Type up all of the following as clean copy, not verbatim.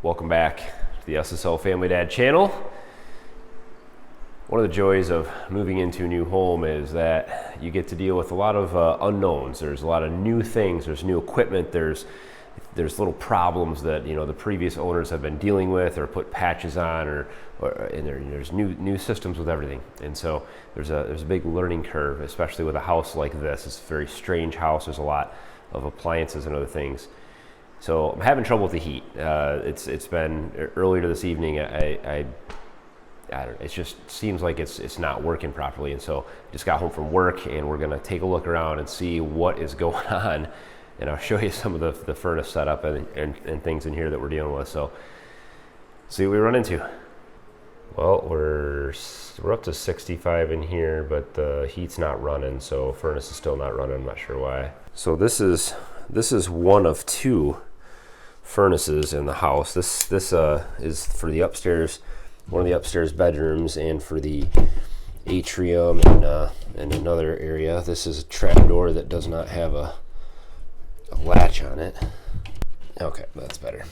Welcome back to the SSL Family Dad channel. One of the joys of moving into a new home is that you get to deal with a lot of unknowns. There's a lot of new things, there's new equipment, there's little problems that the previous owners have been dealing with or put patches on, and there's new systems with everything. And so there's a big learning curve, especially with a house like this. It's a very strange house. There's a lot of appliances and other things. So I'm having trouble with the heat. It's been earlier this evening. I don't know, it just seems like it's not working properly. And so I just got home from work, and we're gonna take a look around and see what is going on. And I'll show you some of the furnace setup and things in here that we're dealing with. So see what we run into. Well, we're up to 65 in here, but the heat's not running, so furnace is still not running. I'm not sure why. So this is one of two furnaces in the house. This is for the upstairs, one of the upstairs bedrooms, and for the atrium and another area. This is a trapdoor that does not have a latch on it. Okay, that's better.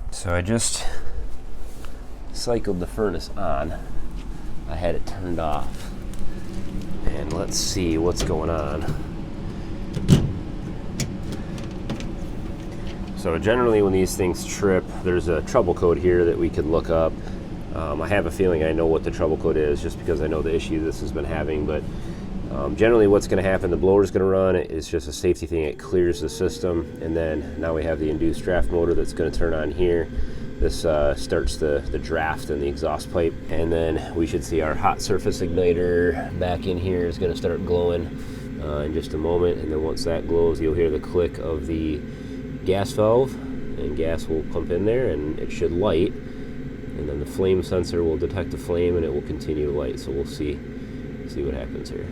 So I just cycled the furnace on. I had it turned off. And let's see what's going on. So generally when these things trip, there's a trouble code here that we could look up. I have a feeling I know what the trouble code is just because I know the issue this has been having, but generally what's going to happen, the blower's going to run. It's just a safety thing. It clears the system, and then now we have the induced draft motor that's going to turn on here. This starts the draft in the exhaust pipe, and then we should see our hot surface igniter back in here is going to start glowing in just a moment. And then once that glows, you'll hear the click of the gas valve, and gas will pump in there, and it should light. And then the flame sensor will detect the flame, and it will continue to light. So we'll see what happens here.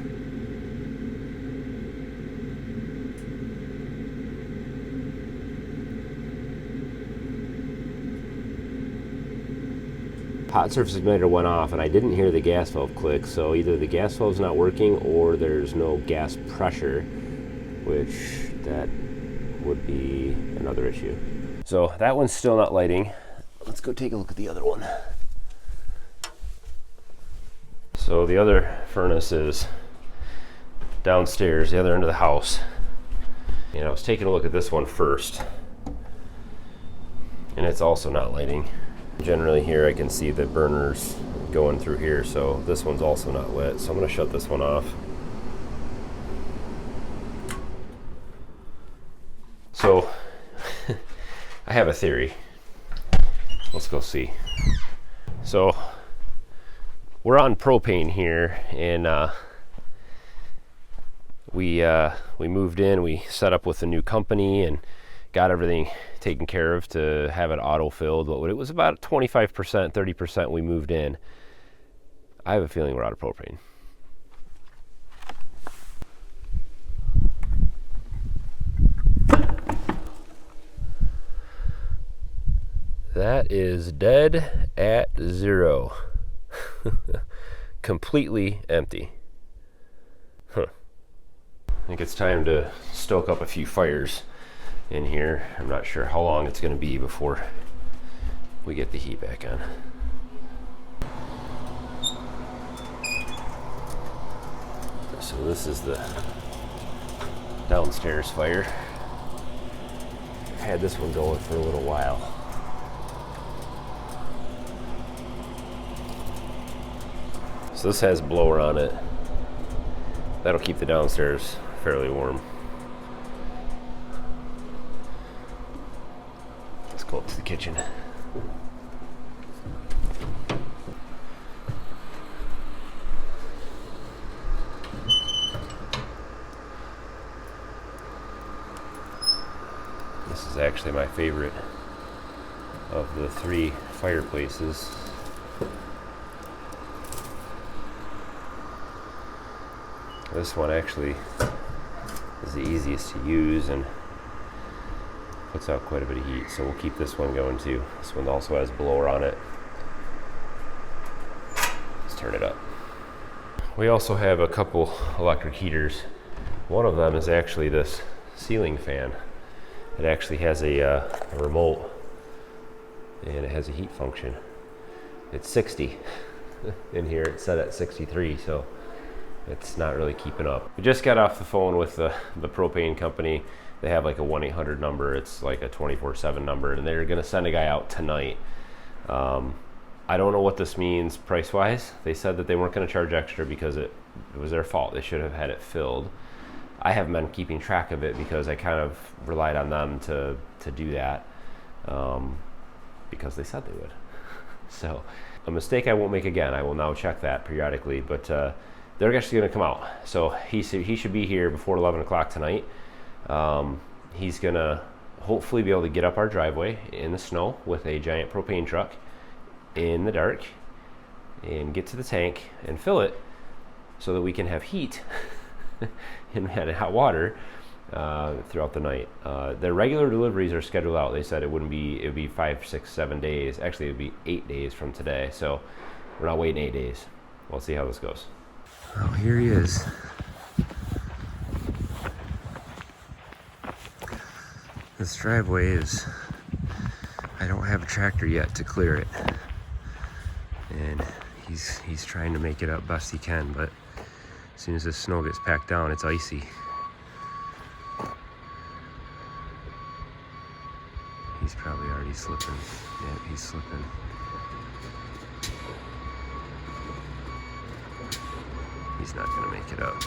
Hot surface igniter went off, and I didn't hear the gas valve click, so either the gas valve's not working or there's no gas pressure, which that would be another issue. So that one's still not lighting. Let's go take a look at the other one. So the other furnace is downstairs, the other end of the house. And I was taking a look at this one first, and it's also not lighting. Generally here I can see the burners going through here, so this one's also not lit. So I'm going to shut this one off. So I have a theory. Let's go see. So we're on propane here, and we moved in. We set up with a new company and got everything taken care of to have it auto-filled. But it was about 25%, 30% we moved in. I have a feeling we're out of propane. That is dead at zero. Completely empty. Huh. I think it's time to stoke up a few fires in here. I'm not sure how long it's going to be before we get the heat back on. So this is the downstairs fire. I've had this one going for a little while. So this has blower on it. That'll keep the downstairs fairly warm. Let's go up to the kitchen. This is actually my favorite of the three fireplaces. This one actually is the easiest to use and puts out quite a bit of heat, so we'll keep this one going too. This one also has blower on it. Let's turn it up. We also have a couple electric heaters One of them is actually this ceiling fan. It actually has a remote, and it has a heat function. It's 60 in here. It's set at 63, so it's not really keeping up. We just got off the phone with the propane company. They have like a 1-800 number. It's like a 24/7 number, and they're gonna send a guy out tonight. I don't know what this means price-wise. They said that they weren't gonna charge extra because it was their fault. They should have had it filled. I haven't been keeping track of it because I kind of relied on them to do that because they said they would. So a mistake I won't make again. I will now check that periodically, but they're actually going to come out. So he should be here before 11 o'clock tonight. He's going to hopefully be able to get up our driveway in the snow with a giant propane truck in the dark and get to the tank and fill it so that we can have heat and hot water throughout the night. Their regular deliveries are scheduled out. They said it would be 5, 6, 7 days. Actually, it would be 8 days from today. So we're not waiting 8 days. We'll see how this goes. Oh, here he is. This driveway is, I don't have a tractor yet to clear it. And he's trying to make it up best he can, but as soon as the snow gets packed down, it's icy. He's probably already slipping. Yeah, he's slipping. He's not gonna make it up.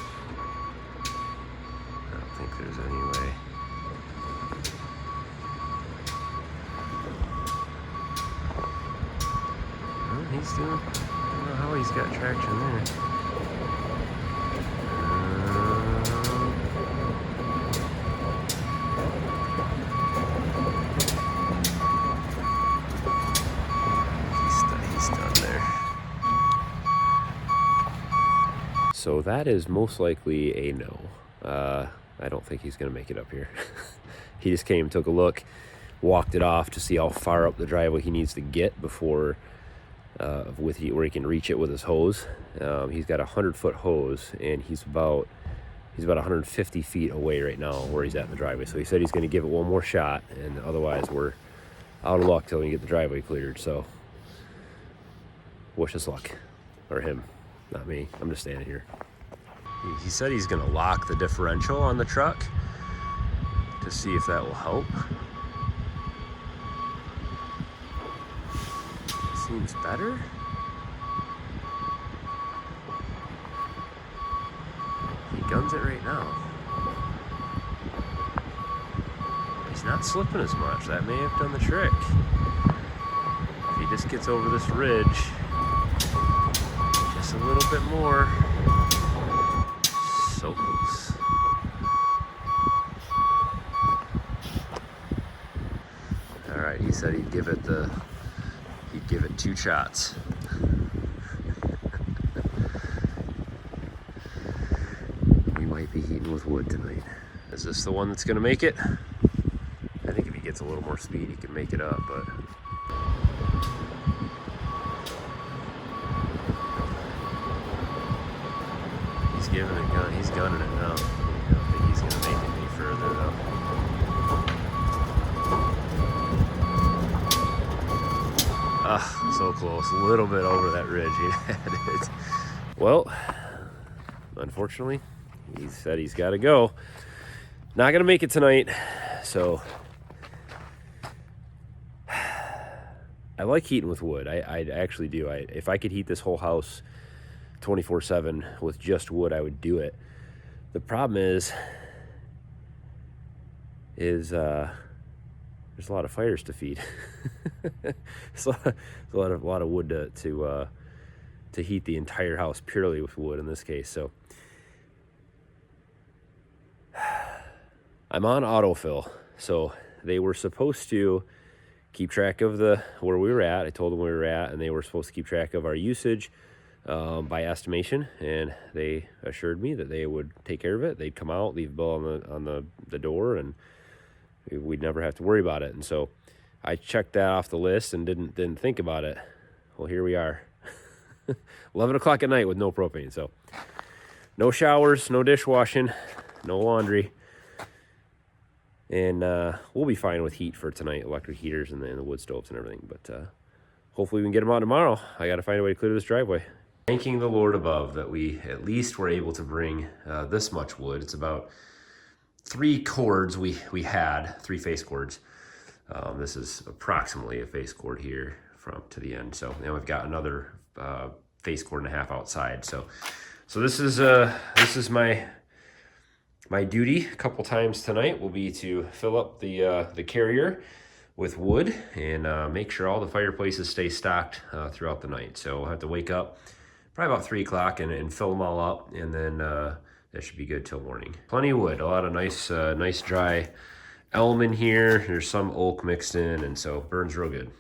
I don't think there's any way. Well, he's doing, I don't know how he's got traction there. So that is most likely a no. I don't think he's going to make it up here. He just came, took a look, walked it off to see how far up the driveway he needs to get before where he can reach it with his hose. He's got a 100-foot hose, and he's about 150 feet away right now where he's at in the driveway. So he said he's going to give it one more shot, and otherwise we're out of luck till we get the driveway cleared. So wish us luck, or him. Not me. I'm just standing here. He said he's going to lock the differential on the truck to see if that will help. Seems better. He guns it right now. He's not slipping as much. That may have done the trick. If he just gets over this ridge a little bit more. So close. All right, he said he'd give it 2 shots. We might be heating with wood tonight. Is this the one that's gonna make it? I think if he gets a little more speed, he can make it up, but he's gunning it now. I don't think he's gonna make it any further though. Ah, so close. A little bit over that ridge. He had it. Well, unfortunately, he said he's got to go. Not gonna make it tonight. So I like heating with wood. I actually do. If I could heat this whole house 24/7 with just wood, I would do it. The problem is there's a lot of fires to feed. It's a lot of wood to heat the entire house purely with wood in this case. So I'm on autofill. So they were supposed to keep track of where we were at. I told them where we were at, and they were supposed to keep track of our usage by estimation, and they assured me that they would take care of it. They'd come out, leave a bill on the door, and we'd never have to worry about it. And so I checked that off the list and didn't think about it. Well, here we are. 11 o'clock at night with no propane. So no showers, no dishwashing, no laundry. And we'll be fine with heat for tonight, electric heaters and the wood stoves and everything. But hopefully we can get them out tomorrow. I got to find a way to clear this driveway. Thanking the Lord above that we at least were able to bring this much wood. It's about 3 cords we had, 3 face cords. This is approximately a face cord here from to the end. So now we've got another face cord and a half outside. So this is my duty a couple times tonight will be to fill up the carrier with wood and make sure all the fireplaces stay stocked throughout the night. So I'll have to wake up probably about 3 o'clock and fill them all up, and then that should be good till morning. Plenty of wood, a lot of nice dry elm in here. There's some oak mixed in, and so it burns real good.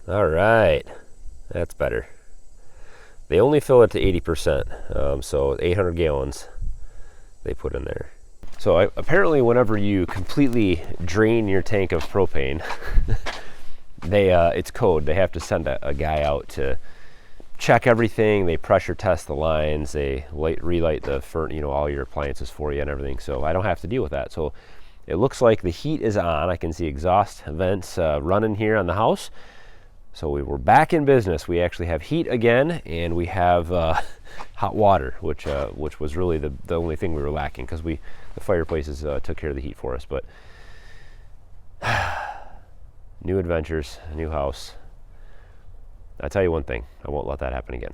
All right, that's better. They only fill it to 80%, so 800 gallons they put in there. So apparently whenever you completely drain your tank of propane, it's code. They have to send a guy out to check everything. They pressure test the lines. They relight all your appliances for you and everything. So I don't have to deal with that. So it looks like the heat is on. I can see exhaust vents running here on the house. So we were back in business. We actually have heat again, and we have hot water, which was really the only thing we were lacking, because the fireplaces took care of the heat for us. But new adventures, new house. I'll tell you one thing, I won't let that happen again.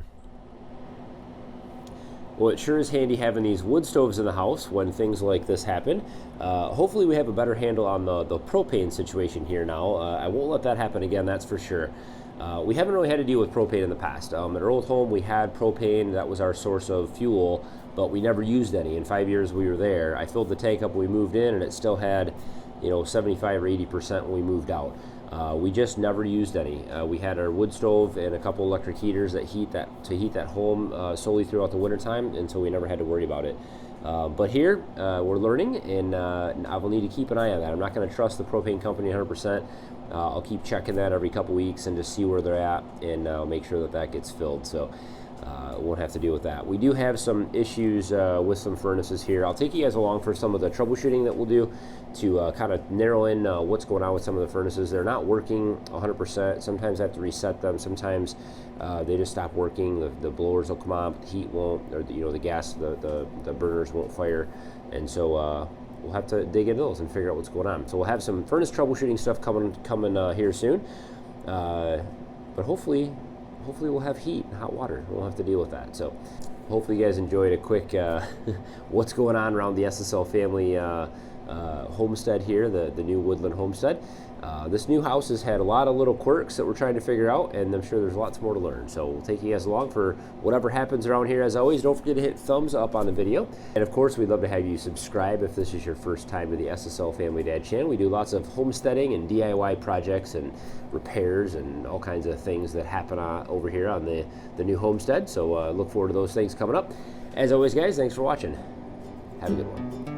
Well, it sure is handy having these wood stoves in the house when things like this happen. Hopefully we have a better handle on the propane situation here now. I won't let that happen again, that's for sure. We haven't really had to deal with propane in the past. At our old home, we had propane. That was our source of fuel, but we never used any. In 5 years we were there, I filled the tank up when we moved in, and it still had 75 or 80% when we moved out. We just never used any. We had our wood stove and a couple electric heaters that heat that home solely throughout the wintertime, and so we never had to worry about it. But here, we're learning, and I will need to keep an eye on that. I'm not going to trust the propane company 100%. I'll keep checking that every couple weeks and just see where they're at, and make sure that gets filled. So won't have to deal with that. We do have some issues with some furnaces here. I'll take you guys along for some of the troubleshooting that we'll do to kind of narrow in what's going on with some of the furnaces. They're not working 100%. Sometimes I have to reset them. Sometimes they just stop working. The blowers will come on, but the heat won't, or the gas, the burners won't fire. And so we'll have to dig into those and figure out what's going on. So we'll have some furnace troubleshooting stuff coming here soon. But hopefully we'll have heat and hot water. We won't have to deal with that. So hopefully you guys enjoyed a quick what's going on around the SSL family homestead here, the new Woodland homestead. This new house has had a lot of little quirks that we're trying to figure out, and I'm sure there's lots more to learn. So we'll take you guys along for whatever happens around here. As always, don't forget to hit thumbs up on the video. And of course, we'd love to have you subscribe if this is your first time to the SSL Family Dad channel. We do lots of homesteading and DIY projects and repairs and all kinds of things that happen over here on the new homestead. So look forward to those things coming up. As always, guys, thanks for watching. Have a good one.